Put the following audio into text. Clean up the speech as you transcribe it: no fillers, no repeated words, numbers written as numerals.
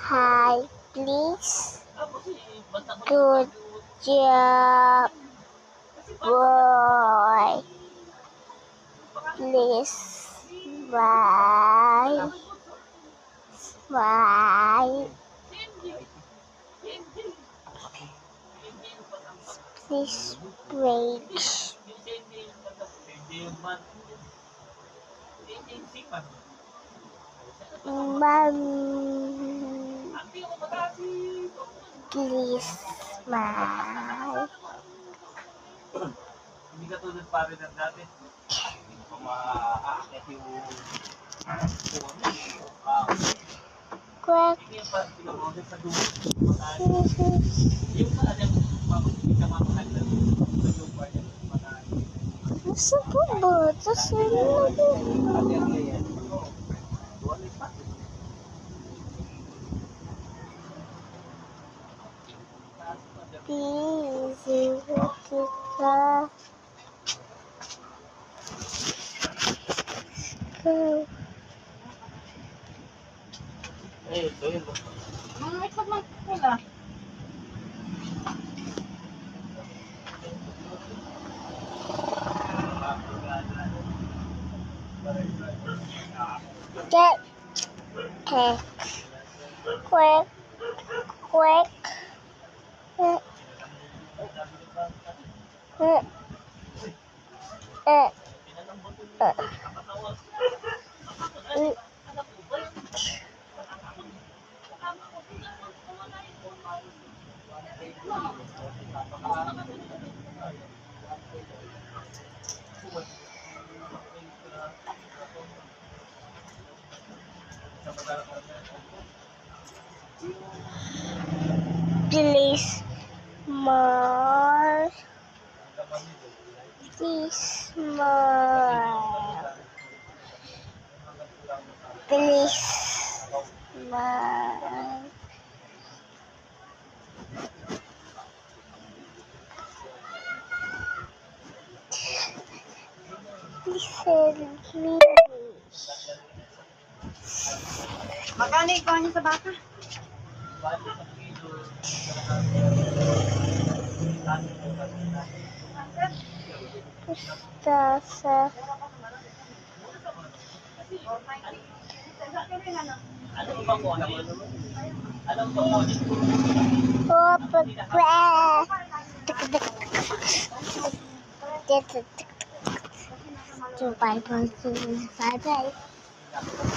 Hi, please. Good job, boy. Please, smile. Smile. Please break. Mom, please smile. Hindi ka tulad pa rin ng dati. Hindi ko maaakit yung Quack. hindi yung parang pinag-order sa dulo. Yung alam mo, hindi ka mamahal na yung part niya. Nasa po ba? Tapos please, kita. Go. Eh, ito yun. Mga ito magpula. Get quick, quick, quick, please more, please more, please more. Listen, please. Magkano ikaw niya sa baka? Pustasa. Ano ba po? Alam mo po? Oh, papa. Bye bye.